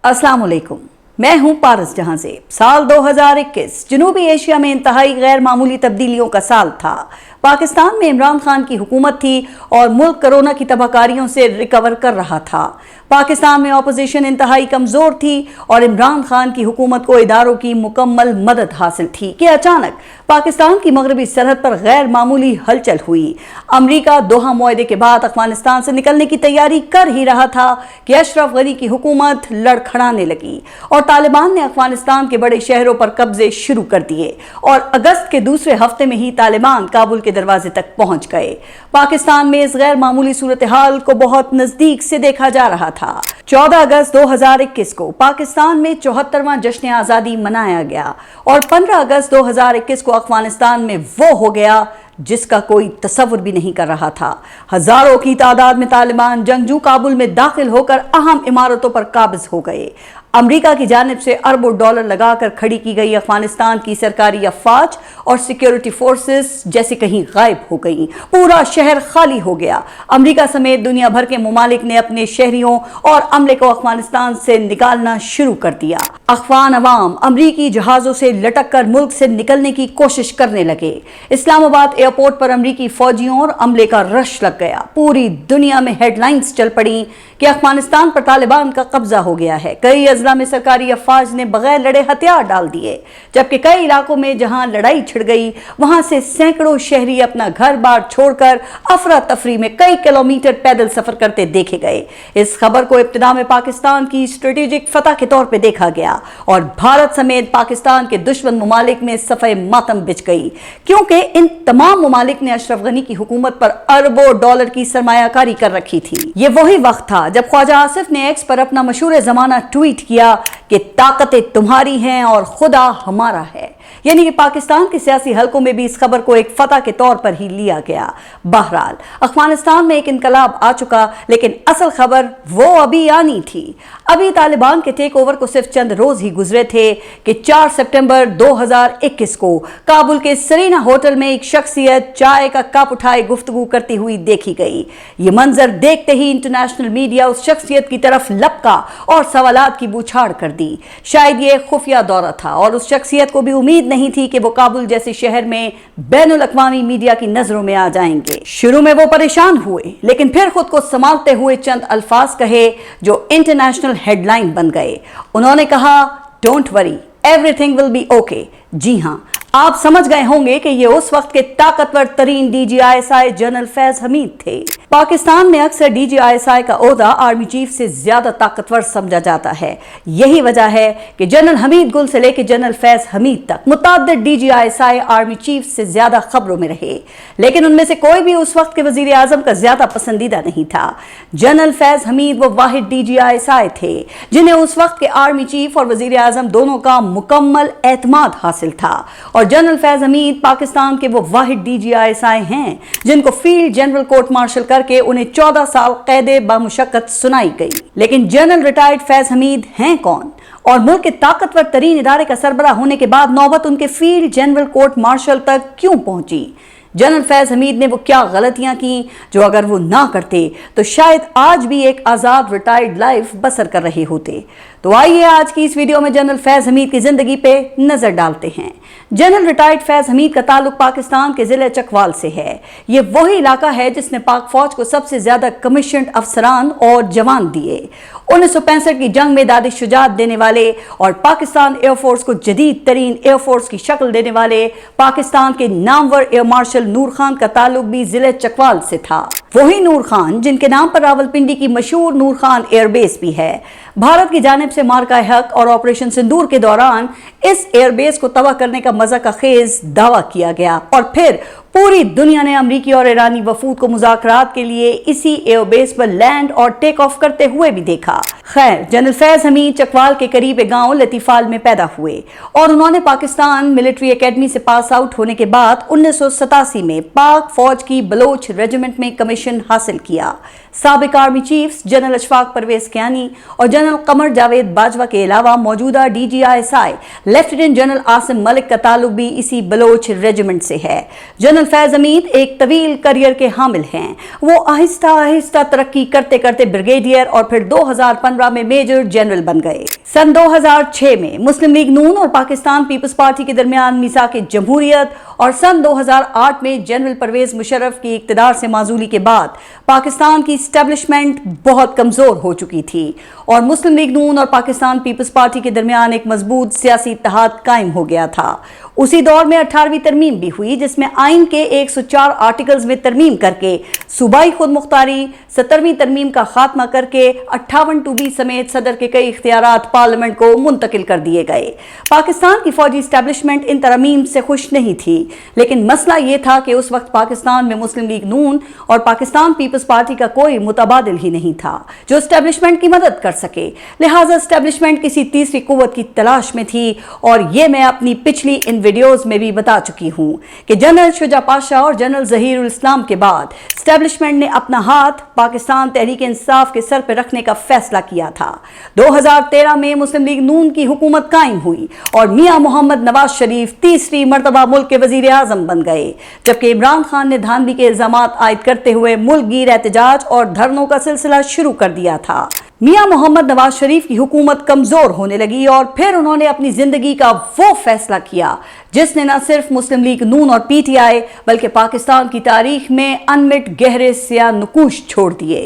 अस्सलाम वालेकुम। मैं हूं पारस जहां से। साल 2021 जनूबी एशिया में इंतहाई गैर मामूली तब्दीलियों का साल था। पाकिस्तान में इमरान खान की हुकूमत थी और मुल्क कोरोना की तबाहकारियों से रिकवर कर रहा था। पाकिस्तान में अपोजिशन इंतहाई कमजोर थी और इमरान खान की हुकूमत को इदारों की मुकम्मल मदद हासिल थी कि अचानक पाकिस्तान की मगरबी सरहद पर गैर मामूली हलचल हुई। अमरीका दोहा मुआहदे के बाद अफगानिस्तान से निकलने की तैयारी कर ही रहा था कि अशरफ गनी की हुकूमत लड़खड़ाने लगी और तालिबान ने अफगानिस्तान के बड़े शहरों पर कब्जे शुरू कर दिए और अगस्त के दूसरे हफ्ते में ही तालिबान काबुल के दरवाजे तक पहुंच गए। पाकिस्तान में इस गैर मामूली सूरत हाल को बहुत नजदीक से देखा जा रहा था। 14 अगस्त 2021 को पाकिस्तान में 74वां जश्न आज़ादी मनाया गया और 15 अगस्त 2021 को अफगानिस्तान में वो हो गया जिसका कोई तसव्वुर भी नहीं कर रहा था। हजारों की तादाद में तालिबान जंगजू काबुल में दाखिल होकर अहम इमारतों पर काबिज हो गए। अमरीका की जानिब से अरबों डॉलर लगाकर खड़ी की गई अफगानिस्तान की सरकारी अफवाज और सिक्योरिटी फोर्सेस जैसे कहीं गायब हो गई। पूरा शहर खाली हो गया। अमरीका समेत दुनिया भर के मुमालिक ने अपने शहरियों और अमले को अफगानिस्तान से निकालना शुरू कर दिया। अफगान अवाम अमरीकी जहाजों से लटक कर मुल्क से निकलने की कोशिश करने लगे। इस्लामाबाद एयरपोर्ट पर अमरीकी फौजियों और अमले का रश लग गया। पूरी दुनिया में हेडलाइंस चल पड़ी कि अफगानिस्तान पर तालिबान का कब्जा हो गया है। कई अजला में सरकारी अफवाज ने बगैर लड़े हथियार डाल दिए, जबकि कई इलाकों में जहां लड़ाई छिड़ गई वहां से सैकड़ों शहरी अपना घर बार छोड़कर अफरा तफरी में कई किलोमीटर पैदल सफर करते देखे गए। इस खबर को इब्तिदा में पाकिस्तान की स्ट्रेटेजिक फतह के तौर पर देखा गया और भारत समेत पाकिस्तान के दुश्मन मुमालिक में सफ़े मातम बिछ गई, क्योंकि इन तमाम मुमालिक ने अशरफ गनी की हुकूमत पर अरबों डॉलर की सरमायाकारी कर रखी थी। ये वही वक्त था जब ख्वाजा आसिफ ने एक्स पर अपना मशहूर जमाना ट्वीट किया कि ताकतें तुम्हारी हैं और खुदा हमारा है। यानी कि पाकिस्तान के सियासी हलकों में भी इस खबर को एक फतह के तौर पर ही लिया गया। बहरहाल अफगानिस्तान में एक इनकलाब आ चुका, लेकिन असल खबर वो अभी आनी थी। अभी तालिबान के टेक ओवर को सिर्फ चंद रोज ही गुजरे थे कि 4 सितंबर 2021 को काबुल के सरीना होटल में एक शख्सियत चाय का कप उठाए गुफ्तगू करती हुई देखी गई। ये मंजर देखते ही इंटरनेशनल मीडिया उस शख्सियत की तरफ लपका और सवालात की बौछार कर दी। शायद ये खुफिया दौरा था और उस शख्सियत को भी उम्मीद नहीं थी कि वो काबुल जैसे शहर में बैनुल अक़वामी मीडिया की नजरों में आ जाएंगे। शुरू में वो परेशान हुए, लेकिन फिर खुद को संभालते हुए चंद अल्फाज कहे जो इंटरनेशनल हेडलाइन बन गए। उन्होंने कहा, don't worry, everything will be okay. जी हां, आप समझ गए होंगे कि ये उस वक्त के ताकतवर तरीन DGISI जनरल फैज हमीद थे। पाकिस्तान में अक्सर DGISI का ओहदा आर्मी चीफ से ज्यादा ताकतवर समझा जाता है। यही वजह है कि जनरल हमीद गुल से लेकर जनरल फैज हमीद तक मुतअद्दिद DGISI आर्मी चीफ से ज्यादा खबरों में रहे, लेकिन उनमें से कोई भी उस वक्त के वजीर आजम का ज्यादा पसंदीदा नहीं था। जनरल फैज हमीद वो वाहिद DGISI थे जिन्हें उस वक्त के आर्मी चीफ और वजीर आजम दोनों का मुकम्मल एतमाद हासिल था और जनरल फैज हमीद पाकिस्तान के वो वाहिद DGISI हैं जिनको फील्ड जनरल कोर्ट मार्शल करके उन्हें 14 साल कैदे बामुशक्कत सुनाई गई। लेकिन जनरल रिटायर्ड फैज हमीद हैं कौन और मुल्क के ताकतवर तरीन इदारे का सरबराह होने के बाद नौबत उनके फील्ड जनरल कोर्ट मार्शल तक क्यों पहुंची? जनरल फैज हमीद ने वो क्या गलतियां की जो अगर वो ना करते तो शायद आज भी एक आजाद रिटायर्ड लाइफ बसर कर रहे होते। तो आइए आज की इस वीडियो में जनरल फैज हमीद की जिंदगी पे नजर डालते हैं। जनरल रिटायर्ड फैज हमीद का ताल्लुक पाकिस्तान के जिले चकवाल से है। ये वही इलाका है जिसने पाक फौज को सबसे ज्यादा कमीशन्ड अफसरान और जवान दिए। 1965 की जंग में दाद शुजात देने वाले और पाकिस्तान एयरफोर्स को जदीद तरीन एयरफोर्स की शक्ल देने वाले पाकिस्तान के नामवर एयर मार्शल नूर खान का ताल्लुक भी जिले चकवाल से था। वही नूर खान जिनके नाम पर रावलपिंडी की मशहूर नूर खान एयरबेस भी है। भारत की जानिब से मार्का हक और ऑपरेशन सिंदूर के दौरान इस एयरबेस को तबाह करने का मजा का खेज दावा किया गया और फिर पूरी दुनिया ने अमरीकी और ईरानी वफूद को मुज़ाकरात के लिए इसी एयरबेस पर लैंड और टेक ऑफ करते हुए भी देखा। खैर, जनरल फैज हमीद चकवाल के करीब एक गांव लतीफाल में पैदा हुए और उन्होंने पाकिस्तान मिलिट्री एकेडमी से पास आउट होने के बाद 1987 में पाक फौज की बलोच रेजिमेंट में कमीशन हासिल किया। साबिक army chiefs general Ashfaq Parvez Kayani और जनरल कमर जावेद बाजवा के अलावा मौजूदा DGISI lieutenant general Asim Malik का ताल्लुक भी इसी बलोच रेजिमेंट से है। जनरल जनरल फैज हमीद एक तवील करियर के हामिल हैं। वो आहिस्ता आहिस्ता तरक्की करते करते ब्रिगेडियर और फिर 2015 में मेजर जनरल बन गए। सन 2006 में मुस्लिम लीग नून और पाकिस्तान पीपल्स पार्टी के दरमियान मीसाक जमहूरियत और सन 2008 में जनरल परवेज मुशर्रफ की इक़्तिदार से माजूली के बाद पाकिस्तान की एस्टेब्लिशमेंट बहुत कमजोर हो चुकी थी और मुस्लिम लीग नून और पाकिस्तान पीपल्स पार्टी के दरमियान एक मजबूत सियासी इत्तेहाद कायम हो गया था। उसी दौर में 18वीं तरमीम भी हुई, जिसमें आइन के 104 आर्टिकल्स में तरमीम करके सूबाई खुद मुख्तारी, 17वीं तरमीम का खात्मा करके 58 टूबी समेत सदर के कई इख्तियारात पार्लियामेंट को मुंतकिल कर दिए गए। पाकिस्तान की फौजी एस्टेब्लिशमेंट इन तरमीम से खुश नहीं थी, लेकिन मसला ये था कि उस वक्त पाकिस्तान में मुस्लिम लीग नून और पाकिस्तान पीपल्स पार्टी का कोई मुतबादिल ही नहीं था जो एस्टेब्लिशमेंट की मदद कर सके। लिहाजा एस्टेब्लिशमेंट किसी तीसरी कुव्वत की तलाश में थी और ये मैं अपनी पिछली इन वीडियोस में भी बता चुकी हूं कि जनरल शुजा पाशा और जनरल जहीरुल इस्लाम के बाद एस्टेब्लिशमेंट ने अपना हाथ पाकिस्तान तहरीक इंसाफ के सर पर रखने का फैसला किया था। 2013 में मुस्लिम लीग नून की हुकूमत कायम हुई और मियां मोहम्मद नवाज शरीफ तीसरी मर्तबा मुल्क के वजीर आजम बन गए, जबकि इमरान खान ने धांधली के इल्जामात आयद करते हुए मुल्क गिर एहतजाज और धरनों का सिलसिला शुरू कर दिया था। मियां मोहम्मद नवाज शरीफ की हुकूमत कमजोर होने लगी और फिर उन्होंने अपनी जिंदगी का वो फैसला किया जिसने न सिर्फ मुस्लिम लीग नून और पीटीआई बल्कि पाकिस्तान की तारीख में अनमिट गहरे स्याह नुकूश छोड़ दिए।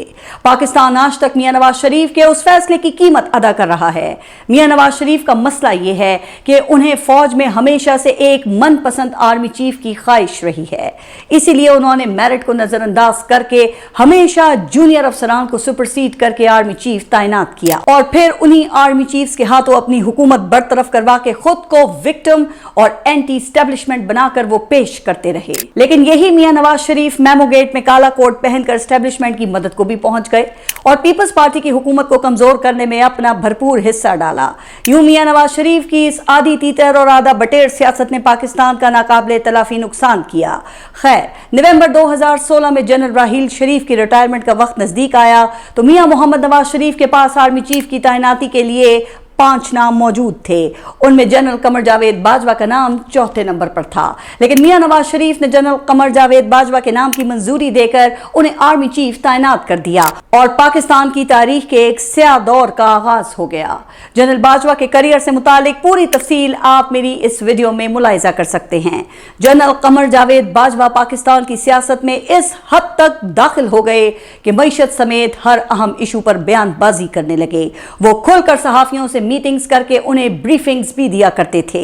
पाकिस्तान आज तक मियां नवाज शरीफ के उस फैसले की कीमत अदा कर रहा है। मियां नवाज शरीफ का मसला ये है कि उन्हें फौज में हमेशा से एक मनपसंद आर्मी चीफ की ख्वाहिश रही है, इसीलिए उन्होंने मेरिट को नजरअंदाज करके हमेशा जूनियर अफसरान को सुपरसीड करके आर्मी चीफ तैनात किया और फिर उन्हीं आर्मी चीफ्स के हाथों अपनी हुकूमत बरतरफ करवा के खुद को विक्टिम और एंटी एस्टेब्लिशमेंट बनाकर वो पेश करते रहे। लेकिन यही मियां नवाज शरीफ मेमो गेट में काला कोट पहनकर एस्टेब्लिशमेंट की मदद को भी पहुंच गए और पीपल्स पार्टी की हुकूमत को कमजोर करने में अपना भरपूर हिस्सा डाला। यूं मियां नवाज शरीफ की इस आधी तीतर और आधा बटेर सियासत ने पाकिस्तान का नाकाबिले तलाफी नुकसान किया। खैर, नवंबर 2016 में जनरल राहील शरीफ की रिटायरमेंट का वक्त नजदीक आया तो मियां मोहम्मद नवाज शरीफ के पास आर्मी चीफ की तैनाती के लिए 5 नाम मौजूद थे। उनमें जनरल कमर जावेद बाजवा का नाम चौथे नंबर पर था, लेकिन मियां नवाज शरीफ ने जनरल कमर जावेद बाजवा के नाम की मंजूरी देकर उन्हें आर्मी चीफ तैनात कर दिया और पाकिस्तान की तारीख के एक स्याह दौर का आगाज हो गया। जनरल बाजवा के करियर से मुतालिक पूरी तफसील आप मेरी इस वीडियो में मुलाहिजा कर सकते हैं। जनरल कमर जावेद बाजवा पाकिस्तान की सियासत में इस हद तक दाखिल हो गए कि मईशत समेत हर अहम इशू पर बयानबाजी करने लगे। वो खुलकर सहाफियों से मीटिंग्स करके उन्हें ब्रीफिंग्स भी दिया करते थे।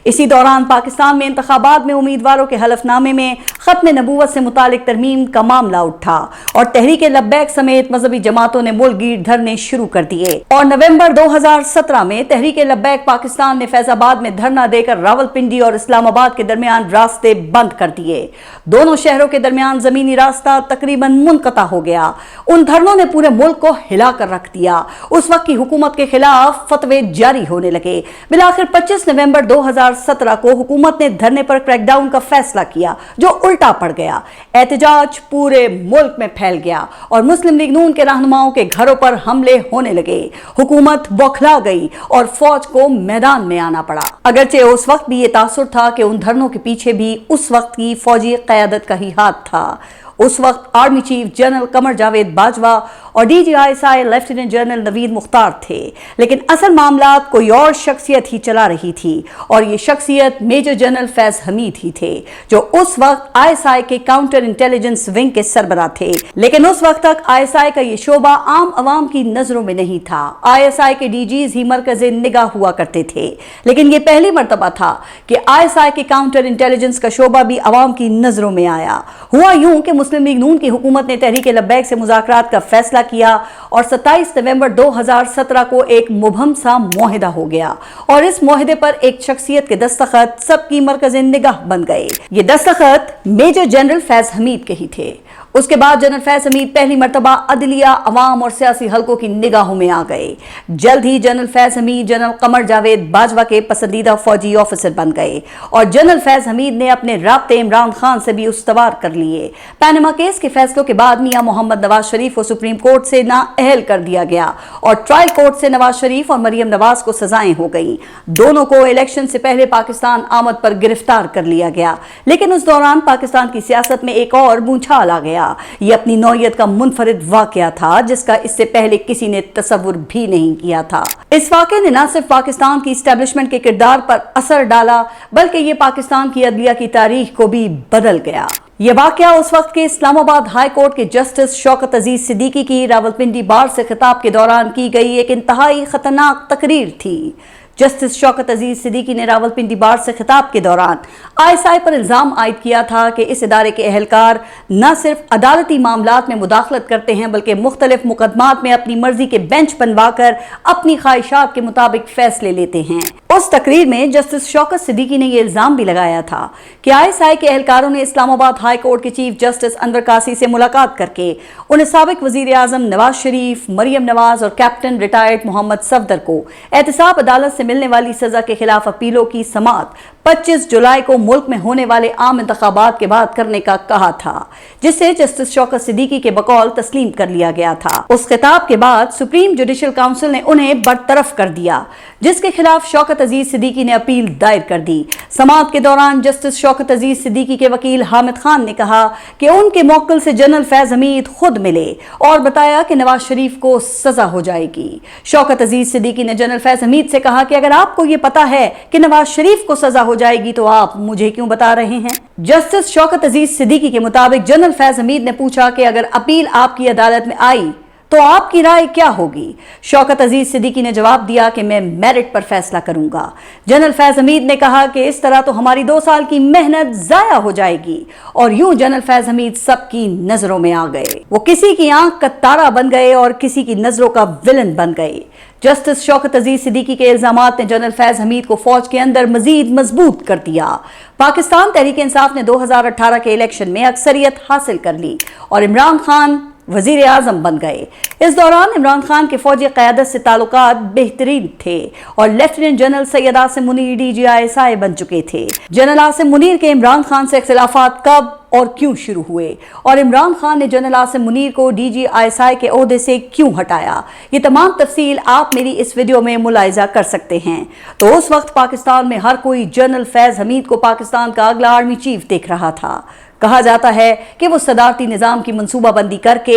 इसी दौरान पाकिस्तान में इंतखाबात में उम्मीदवारों के हलफनामे में खत्म नबूवत से मुतालिक तरमीम का मामला उठा और तहरीक लब्बैक समेत मजहबी जमातों ने मुल्क गिर धरने शुरू कर दिए और नवंबर 2017 में तहरीक लब्बैक पाकिस्तान ने फैजाबाद में धरना देकर रावलपिंडी और इस्लामाबाद के दरमियान रास्ते बंद कर दिए। दोनों शहरों के दरमियान जमीनी रास्ता तकरीबन मुनक़ता हो गया। उन धरनों ने पूरे मुल्क को हिला कर रख दिया। उस वक्त की हुकूमत के खिलाफ फतवे जारी होने लगे। बिलाखिर 25 नवंबर 2017 को हुकूमत ने धरने पर क्रैकडाउन का फैसला किया जो उल्टा पड़ गया। एहतजाज पूरे मुल्क में फैल गया और मुस्लिम लीग नून के रहनुमाओं के घरों पर हमले होने लगे। हुकूमत बौखला गई और फौज को मैदान में आना पड़ा। अगरचे उस वक्त भी ये तासुर था कि उन धरनों के पीछे भी उस वक्त की फौजी क़यादत का ही हाथ था। उस वक्त army chief general Qamar Javed Bajwa और DGI lieutenant general Naveed Mukhtar थे, लेकिन असल मामला कोई और शख्सियत ही चला रही थी और ये शख्सियत मेजर जनरल फैज हमीद ही थे जो उस वक्त ISI के काउंटर इंटेलिजेंस विंग के सरबराह थे। लेकिन उस वक्त तक ISI का ये शोबा आम अवाम की नजरों में नहीं था। ISI के DGs ही मरकज़े निगाह हुआ करते थे, लेकिन ये पहली मर्तबा था कि ISI के काउंटर इंटेलिजेंस का शोबा भी अवाम की नजरों में आया। हुआ यूं कि मुस्लिम लीग नून की हुकूमत ने तहरीक लब्बैक से मुज़ाकरात का फैसला किया और 27 नवंबर 2017 को एक मुबहम सा मुआहिदा हो गया और इस मुआहिदे पर एक शख्सियत के दस्तखत सबकी मरकज़े निगाह बन गए। ये दस्तखत मेजर जनरल फैज हमीद के ही थे उसके बाद जनरल फैज हमीद पहली मर्तबा अदलिया, अवाम और सियासी हलकों की निगाहों में आ गए। जल्द ही जनरल फैज हमीद जनरल कमर जावेद बाजवा के पसंदीदा फौजी ऑफिसर बन गए और जनरल फैज हमीद ने अपने राब्ते इमरान खान से भी उस्तवार कर लिए। पैनामा केस के फैसलों के बाद मियां मोहम्मद नवाज शरीफ को सुप्रीम कोर्ट से नाअहल कर दिया गया और ट्रायल कोर्ट से नवाज शरीफ और मरियम नवाज को सजाएं हो गईं। दोनों को इलेक्शन से पहले पाकिस्तान आमद पर गिरफ्तार कर लिया गया, लेकिन उस दौरान पाकिस्तान की सियासत में एक और बूंछाल आ गया। ये अपनी नौयत का मुनफरिद वाकया था जिसका इससे पहले किसी ने तसव्वुर भी नहीं किया था। इस वाकये ने न सिर्फ पाकिस्तान की इस्टेब्लिशमेंट के किरदार पर असर डाला, बल्कि ये पाकिस्तान की अदलिया की तारीख को भी बदल गया। यह वाकया उस वक्त के इस्लामाबाद हाई कोर्ट के जस्टिस शौकत अजीज सिद्दीकी की रावलपिंडी बार से खिताब के दौरान की गई एक इंतहाई खतरनाक तकरीर थी। जस्टिस शौकत अजीज सिद्दीकी ने रावलपिंडी बार से खिताब के दौरान ISI पर इल्जाम आयद किया था कि इस इदारे के अहलकार न सिर्फ अदालती मामलात में मुदाखलत करते हैं, बल्कि मुख्तलिफ मुकदमात में अपनी मर्जी के बेंच बनवाकर अपनी ख्वाहिशात के मुताबिक फैसले लेते हैं। उस तकरीर में जस्टिस शौकत सिद्दीकी ने यह इल्जाम भी लगाया था कि ISI के एहलकारों ने इस्लामाबाद हाई कोर्ट के चीफ जस्टिस अनवर कासी से मुलाकात करके उन्हें साबिक वजीर आजम नवाज शरीफ, मरियम नवाज और कैप्टन रिटायर्ड मोहम्मद सफदर को एहतसाब अदालत से मिलने वाली सजा के खिलाफ अपीलों की समाअत 25 जुलाई को मुल्क में होने वाले आम इंतखाबात के बाद करने का कहा था, जिसे जस्टिस शौकत सिद्दीकी के बकौल तस्लीम कर लिया गया था। उस खिताब के बाद सुप्रीम जुडिशल काउंसिल ने उन्हें बरतरफ कर दिया, जिसके खिलाफ शौकत अजीज सिद्दीकी ने अपील दायर कर दी। समाअत के दौरान जस्टिस शौकत अजीज सिद्दीकी के वकील हामिद खान ने कहा कि उनके मौक्किल से जनरल फैज हमीद खुद मिले और बताया कि नवाज शरीफ को सजा हो जाएगी। शौकत अजीज सिद्दीकी ने जनरल फैज हमीद से कहा कि अगर आपको ये पता है कि नवाज शरीफ को सजा हो जाएगी तो आप मुझे क्यों बता रहे हैं। जस्टिस शौकत अजीज सिद्दीकी के मुताबिक जनरल फैज हमीद ने पूछा कि अगर अपील आपकी अदालत में आई तो आपकी राय क्या होगी। शौकत अजीज सिद्दीकी ने जवाब दिया कि मैं मेरिट पर फैसला करूंगा। जनरल फैज हमीद ने कहा कि इस तरह तो हमारी 2 साल की मेहनत जाया हो जाएगी और यूं जनरल फैज हमीद सबकी नजरों में आ गए। वो किसी की आंख का तारा बन गए और किसी की नजरों का विलन बन गए। जस्टिस शौकत अजीज सिद्दीकी के इल्जामात ने जनरल फैज हमीद को फौज के अंदर मजीद मजबूत कर दिया। पाकिस्तान तहरीक इंसाफ ने 2018 के इलेक्शन में अक्सरियत हासिल कर ली और इमरान खान वजीर आजम बन गए। इस दौरान इमरान खान के फौजी क़यादत से ताल्लुकात बेहतरीन थे और lieutenant general Syed Asim Munir DG/ISI बन चुके थे। जनरल आसिम मुनीर के इमरान खान से इख्तिलाफात कब और क्यों शुरू हुए और इमरान खान ने जनरल आसिम मुनीर को DG/ISI के ओहदे से क्यों हटाया, ये तमाम तफसील आप मेरी इस वीडियो में मुलाहिजा कर सकते हैं। तो उस वक्त पाकिस्तान में हर कोई जनरल फैज हमीद को पाकिस्तान का अगला आर्मी चीफ देख रहा था। कहा जाता है कि वो सदारती निज़ाम की मंसूबाबंदी करके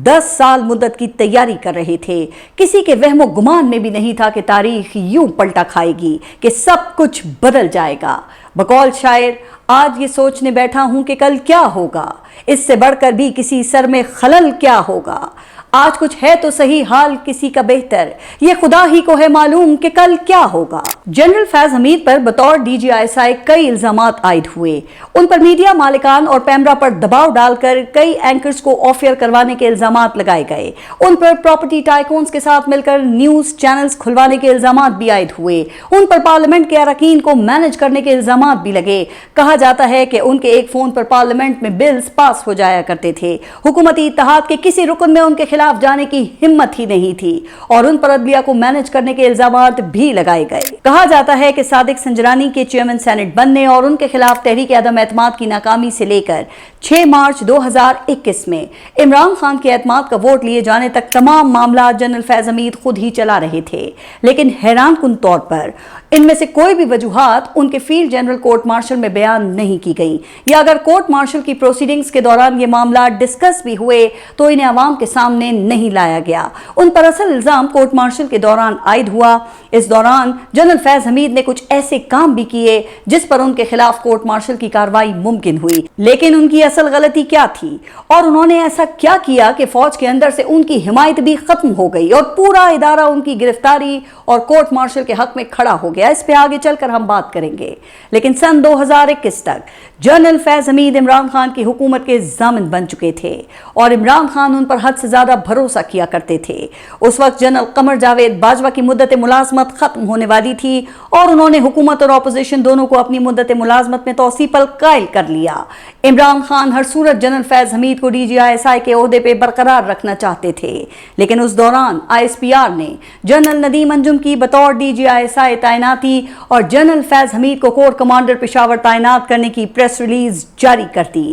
10 साल मुद्दत की तैयारी कर रहे थे। किसी के वहमो गुमान में भी नहीं था कि तारीख यूं पलटा खाएगी कि सब कुछ बदल जाएगा। बकौल शायर, आज ये सोचने बैठा हूं कि कल क्या होगा, इससे बढ़कर भी किसी सर में खलल क्या होगा। आज कुछ है तो सही हाल किसी का बेहतर, ये खुदा ही को है मालूम कि कल क्या होगा। जनरल फैज हमीद पर बतौर DG/ISI कई इल्जामात आयद हुए। उन पर मीडिया मालिकान और पैमरा पर दबाव डालकर कई एंकर्स को ऑफ एयर करवाने के इल्जामात लगाए गए। उन पर प्रॉपर्टी टाइकून्स के साथ मिलकर न्यूज चैनल्स खुलवाने के इल्जामात भी आयद हुए। उन पर पार्लियामेंट के अरकान को मैनेज करने के इल्जामात भी लगे। कहा जाता है कि उनके एक फोन पर पार्लियामेंट में बिल्स पास हो जाया करते थे। हुकूमती इत्तेहाद के किसी रुकन में उनके खिलाफ जाने की हिम्मत ही नहीं थी और उन पर अदलिया को मैनेज करने के इल्जामात भी लगाए गए। कहा जाता है कि सादिक संजरानी के चेयरमैन सेनेट बनने और उनके खिलाफ तहरीक अदम एतमाद की नाकामी से लेकर 6 मार्च 2021 में इमरान खान के एतमाद का वोट लिए जाने तक तमाम मामला जनरल फैज हमीद खुद ही चला रहे थे। लेकिन हैरान कुन तौर पर इनमें से कोई भी वजूहात उनके फील्ड जनरल कोर्ट मार्शल में बयान नहीं की गई, या अगर कोर्ट मार्शल की प्रोसीडिंग्स के दौरान ये मामला डिस्कस भी हुए तो इन्हें अवाम के सामने नहीं लाया गया। उन पर असल इल्जाम कोर्ट मार्शल के दौरान आयद हुआ। इस दौरान जनरल फैज हमीद ने कुछ ऐसे काम भी किए जिस पर उनके खिलाफ कोर्ट मार्शल की कार्रवाई मुमकिन हुई। लेकिन उनकी असल गलती क्या थी और उन्होंने ऐसा क्या किया कि फौज के अंदर से उनकी हिमायत भी खत्म हो गई और पूरा इदारा उनकी गिरफ्तारी और कोर्ट मार्शल के हक में खड़ा हो गया। इस पे आगे चलकर हम बात करेंगे। लेकिन सन 2021 तक जनरल फैज हमीद इमरान खान की हुकूमत के जामिन बन चुके थे और इमरान खान उन पर हद से ज्यादा भरोसा किया करते थे। उस वक्त जनरल कमर जावेद बाजवा की मुद्दत मुलाजमत खत्म होने वाली थी और उन्होंने हुकूमत और अपोजिशन दोनों को अपनी मुद्दत मुलाजमत में तौसी पर कायल कर लिया। इमरान खान हर सूरत जनरल फैज हमीद को DGISI के ओहदे पे बरकरार रखना चाहते थे, लेकिन उस दौरान ISPR ने जनरल नदीम अंजुम की बतौर DGISI तैनाती और जनरल फैज हमीद को कोर कमांडर पेशावर तैनात करने की प्रेस रिलीज जारी कर दी।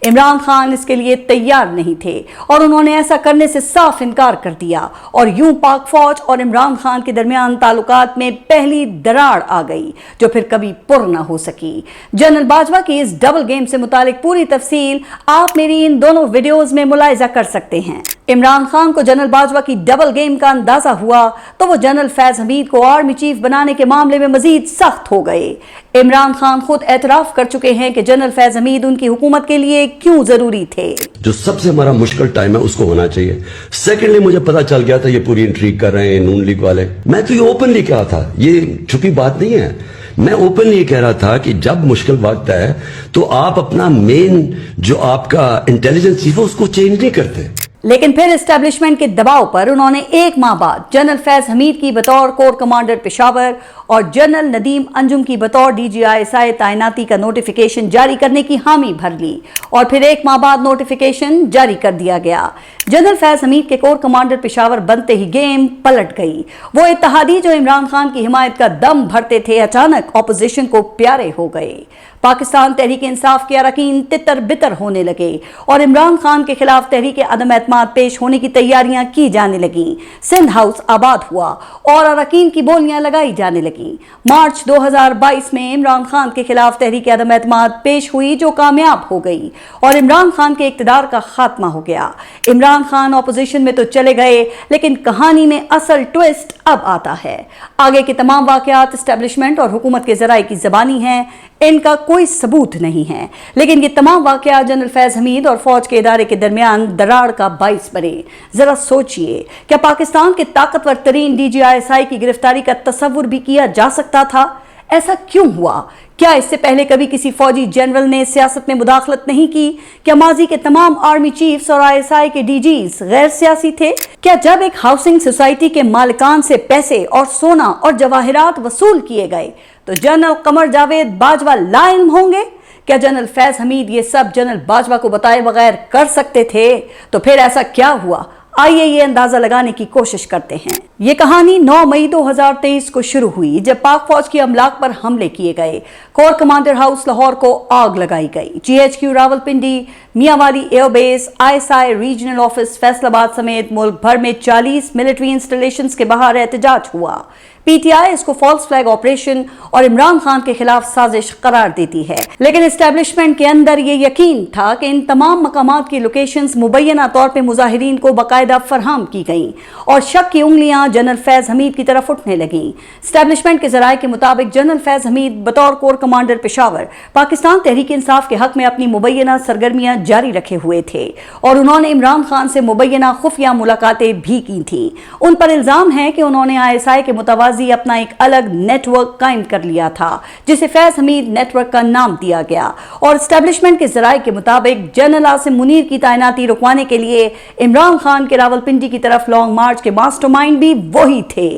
इमरान खान इसके लिए तैयार नहीं थे और उन्होंने ऐसा करने से साफ इनकार कर दिया और यूं पाक फौज और इमरान खान के दरमियान ताल्लुकात में पहली दरार आ गई जो फिर कभी पुर न हो सकी। जनरल बाजवा की इस डबल गेम से मुतालिक पूरी तफसील आप मेरी इन दोनों वीडियोस में मुलाहिजा कर सकते हैं। इमरान खान को जनरल बाजवा की डबल गेम का अंदाजा हुआ तो वो जनरल फैज हमीद को आर्मी चीफ बनाने के मामले में मजीद सख्त हो गए। इमरान खान खुद एतराफ कर चुके हैं कि जनरल फैज हमीद उनकी हुकूमत के लिए क्यों जरूरी थे। जो सबसे हमारा मुश्किल टाइम है उसको होना चाहिए। सेकेंडली मुझे पता चल गया था ये पूरी इंट्रीग कर रहे हैं नून लीग वाले। मैं तो ये ओपनली कहा था, ये छुपी बात नहीं है। मैं ओपनली ये कह रहा था कि जब मुश्किल वक्त है तो आप अपना मेन जो आपका इंटेलिजेंस चीफ है उसको चेंज नहीं करते। लेकिन फिर एस्टेब्लिशमेंट के दबाव पर उन्होंने एक माह बाद जनरल फैज हमीद की बतौर कोर कमांडर पेशावर और जनरल नदीम अंजुम की बतौर DGISI तैनाती का नोटिफिकेशन जारी करने की हामी भर ली और फिर एक माह बाद नोटिफिकेशन जारी कर दिया गया। जनरल फैज हमीद के कोर कमांडर पेशावर बनते ही गेम पलट गई। वो इत्तेहादी जो इमरान खान की हिमायत का दम भरते थे अचानक ऑपोजिशन को प्यारे हो गए। पाकिस्तान तहरीक इंसाफ के अरकान तितर बितर होने लगे और इमरान खान के खिलाफ तहरीक अदम एतमाद पेश होने की तैयारियां की जाने लगी। सिंध हाउस आबाद हुआ और अरकान की बोलियां लगाई जाने लगी। मार्च 2022 में इमरान खान के खिलाफ तहरीक अदम एतमाद पेश हुई जो कामयाब हो गई और इमरान खान के इक़्तिदार का खात्मा हो गया। इमरान खान ऑपोजिशन में तो चले गए लेकिन कहानी में असल ट्विस्ट अब आता है। आगे के तमाम वाक़यात एस्टेब्लिशमेंट और हुकूमत के ज़राए की ज़बानी हैं, इनका कोई सबूत नहीं है, लेकिन ये तमाम वाक़यात जनरल फैज हमीद और फौज के इदारे के दरमियान दरार का बाइस बने। जरा सोचिए, क्या पाकिस्तान के ताकतवर तरीन DGISI की गिरफ्तारी का तसव्वुर भी किया जा सकता था? ऐसा क्यों हुआ? क्या इससे पहले कभी किसी फौजी जनरल ने सियासत में मुदाखलत नहीं की? क्या माजी के तमाम आर्मी चीफ्स और ISI के DGs गैर सियासी थे? क्या जब एक हाउसिंग सोसाइटी के मालिकान से पैसे और सोना और जवाहिरात वसूल किए गए तो जनरल कमर जावेद बाजवा लाइल्म होंगे? क्या जनरल फैज हमीद ये सब जनरल बाजवा को बताए बगैर कर सकते थे? तो फिर ऐसा क्या हुआ? आइए ये अंदाजा लगाने की कोशिश करते हैं। ये कहानी 9 मई 2023 को शुरू हुई जब पाक फौज की अमलाक पर हमले किए गए। कोर कमांडर हाउस लाहौर को आग लगाई गई। GHQ Rawalpindi, Mianwali airbase, ISI regional office Faisalabad समेत मुल्क भर में 40 मिलिट्री इंस्टॉलेशंस के बाहर एहतजाज हुआ। PTI इसको फॉल्स फ्लैग ऑपरेशन और इमरान खान के खिलाफ साजिश करार देती है, लेकिन एस्टेब्लिशमेंट के अंदर ये यकीन था कि इन तमाम मकामात की लोकेशंस मुबैना तौर पे मुजाहिरीन को बाकायदा फरहम की गईं और शक की उंगलियां जनरल फैज हमीद की तरफ उठने लगीं। एस्टेब्लिशमेंट के जराये के मुताबिक जनरल फैज हमीद बतौर कोर कमांडर पेशावर पाकिस्तान तहरीक इंसाफ के हक में अपनी मुबैना सरगर्मियां जारी रखे हुए थे और उन्होंने इमरान खान से मुबैना खुफिया मुलाकातें भी की थी। उन पर इल्जाम है कि उन्होंने ISI के मुताबिक अपना एक अलग नेटवर्क कायम कर लिया था जिसे फैज हमीद नेटवर्क का नाम दिया गया और एस्टेब्लिशमेंट के जराये के मुताबिक जनरल आसिम मुनीर की तैनाती रुकवाने के लिए इमरान खान के रावलपिंडी की तरफ लॉन्ग मार्च के मास्टरमाइंड भी वही थे।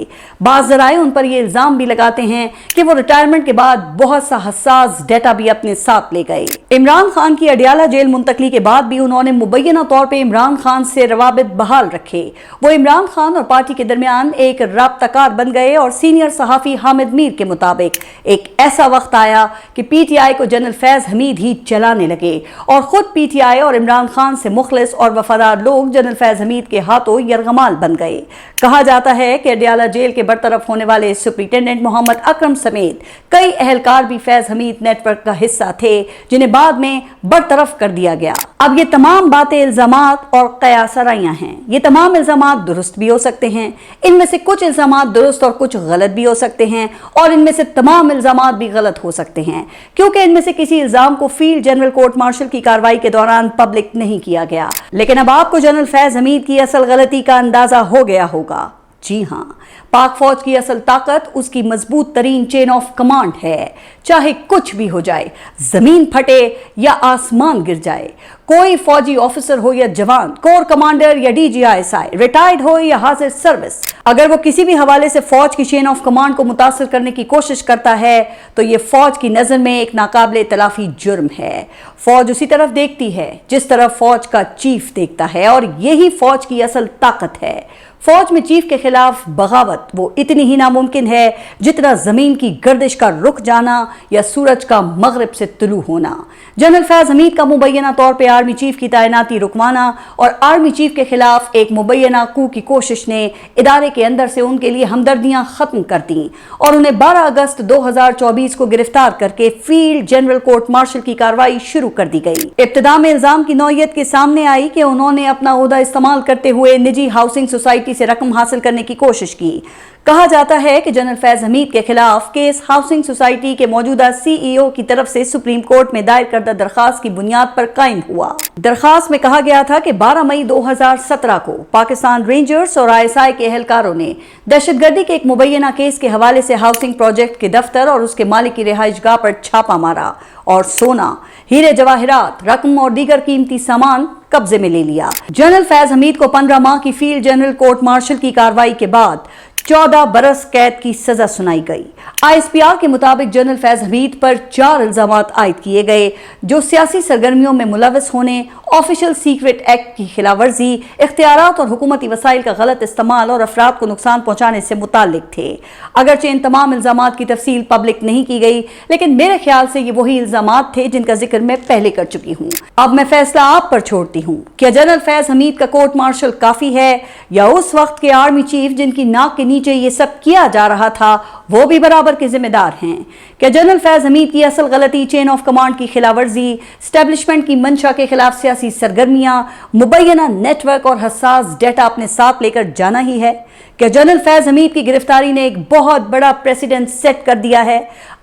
बाज़ जराये उन पर यह इल्जाम भी लगाते हैं कि वो रिटायरमेंट के बाद बहुत सा हसास डेटा भी अपने साथ ले गए। इमरान खान की अडियाला जेल मुंतकली के बाद भी उन्होंने मुबैना तौर पर इमरान खान से रवाबित बहाल रखे। वो इमरान खान और पार्टी के दरमियान एक राब्ताकार बन गए और सीनियर सहाफी हामिद मीर के मुताबिक एक ऐसा वक्त आया कि PTI को जनरल फैज हमीद ही चलाने लगे और खुद PTI और इमरान खान से मुखलिस और वफादार लोग जनरल फैज हमीद के हाथों यरगमाल बन गए। कहा जाता है कि अडियाला जेल के बरतरफ होने वाले सुप्रिंटेंडेंट मोहम्मद अकरम समेत कई अहलकार भी फैज हमीद नेटवर्क का हिस्सा थे जिन्हें बाद में बरतरफ कर दिया गया। अब ये तमाम बातें इल्जामात और कयासराइयां हैं। ये तमाम इल्जामात दुरुस्त भी हो सकते हैं, इनमें से कुछ इल्जामात दुरुस्त और कुछ गलत भी हो सकते हैं और इनमें से तमाम इल्जामात भी गलत हो सकते हैं क्योंकि इनमें से किसी इल्जाम को फील्ड जनरल कोर्ट मार्शल की कार्रवाई के दौरान पब्लिक नहीं किया गया। लेकिन अब आपको जनरल फैज हमीद की असल गलती का अंदाजा हो गया होगा। جی ہاں، پاک فوج کی اصل طاقت اس کی مضبوط ترین چین آف کمانڈ ہے۔ چاہے کچھ بھی ہو جائے، زمین پھٹے یا آسمان گر جائے، کوئی فوجی آفیسر ہو یا جوان، کور کمانڈر یا DGISI، ریٹائرڈ ہو یا حاضر سروس، اگر وہ کسی بھی حوالے سے فوج کی چین آف کمانڈ کو متاثر کرنے کی کوشش کرتا ہے تو یہ فوج کی نظر میں ایک ناقابل تلافی جرم ہے۔ فوج اسی طرف دیکھتی ہے جس طرف فوج کا چیف دیکھتا ہے، اور یہی فوج کی اصل طاقت ہے۔ فوج میں چیف کے خلاف بغاوت وہ اتنی ہی ناممکن ہے جتنا زمین کی گردش کا رک جانا یا سورج کا مغرب سے طلوع ہونا۔ جنرل فیض حمید کا مبینہ طور پہ آرمی چیف کی تعیناتی رکوانا اور آرمی چیف کے خلاف ایک مبینہ کو کی کوشش نے ادارے کے اندر سے ان کے لیے ہمدردیاں ختم کر دیں اور انہیں 12 اگست 2024 کو گرفتار کر کے فیلڈ جنرل کورٹ مارشل کی کارروائی شروع کر دی گئی۔ ابتدا میں الزام کی نوعیت کے سامنے آئی کہ انہوں نے اپنا عہدہ استعمال کرتے ہوئے نجی ہاؤسنگ سوسائٹی سے رقم حاصل کرنے کی کوشش کی۔ کہا جاتا ہے کہ جنرل فیض حمید کے خلاف کیس ہاؤسنگ سوسائٹی کے موجودہ CEO کی طرف سے سپریم کورٹ میں دائر کردہ درخواست کی بنیاد پر قائم ہوا۔ درخواست میں کہا گیا تھا کہ 12 مئی 2017 کو پاکستان رینجرز اور ISI کے اہلکاروں نے دہشت گردی کے ایک مبینہ کیس کے حوالے سے ہاؤسنگ پروجیکٹ کے دفتر اور اس کے مالک کی رہائش گاہ پر چھاپا مارا اور سونا، ہیرے جواہرات، رقم اور دیگر قیمتی سامان قبضے میں لے لیا۔ جنرل فیض حمید کو 15 ماہ کی فیلڈ جنرل کورٹ مارشل کی کارروائی کے بعد 14 برس قید کی سزا سنائی گئی۔ ISPR کے مطابق جنرل فیض حمید پر 4 الزامات عائد کیے گئے جو سیاسی سرگرمیوں میں ملوث ہونے، آفیشل سیکرٹ ایکٹ کی خلاف ورزی، اختیارات اور حکومتی وسائل کا غلط استعمال اور افراد کو نقصان پہنچانے سے متعلق تھے۔ اگرچہ ان تمام الزامات کی تفصیل پبلک نہیں کی گئی، لیکن میرے خیال سے یہ وہی الزامات تھے جن کا ذکر میں پہلے کر چکی ہوں۔ اب میں فیصلہ آپ پر چھوڑتی ہوں، کیا جنرل فیض حمید کا کورٹ مارشل کافی ہے یا اس وقت کے آرمی چیف جن کی ناک کے نیچے یہ سب کیا جا رہا تھا وہ بھی برابر کے ذمہ دار ہیں؟ کیا جنرل فیض حمید کی اصل غلطی چین آف کمانڈ کی خلاف ورزی، اسٹیبلشمنٹ کی منشا کے خلاف سیاسی سرگرمیاں، مبینہ نیٹ ورک اور حساس ڈیٹا اپنے ساتھ لے کر جانا ہی ہے؟ کیا جنرل فیض حمید کی گرفتاری نے ایک بہت بڑا پریسیڈنٹ سیٹ کر دیا ہے؟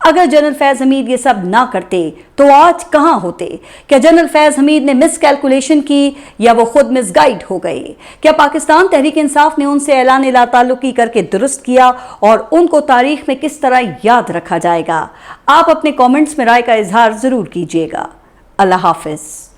اگر جنرل فیض حمید یہ سب نہ کرتے تو آج کہاں ہوتے؟ کیا جنرل فیض حمید نے مس کیلکولیشن کی یا وہ خود مس گائیڈ ہو گئے؟ کیا پاکستان تحریک انصاف نے ان سے اعلان لا تعلقی کر کے درست کیا اور ان کو تاریخ میں کس طرح یاد رکھا جائے گا؟ آپ اپنے کامنٹس میں رائے کا اظہار ضرور کیجیے گا۔ اللہ حافظ۔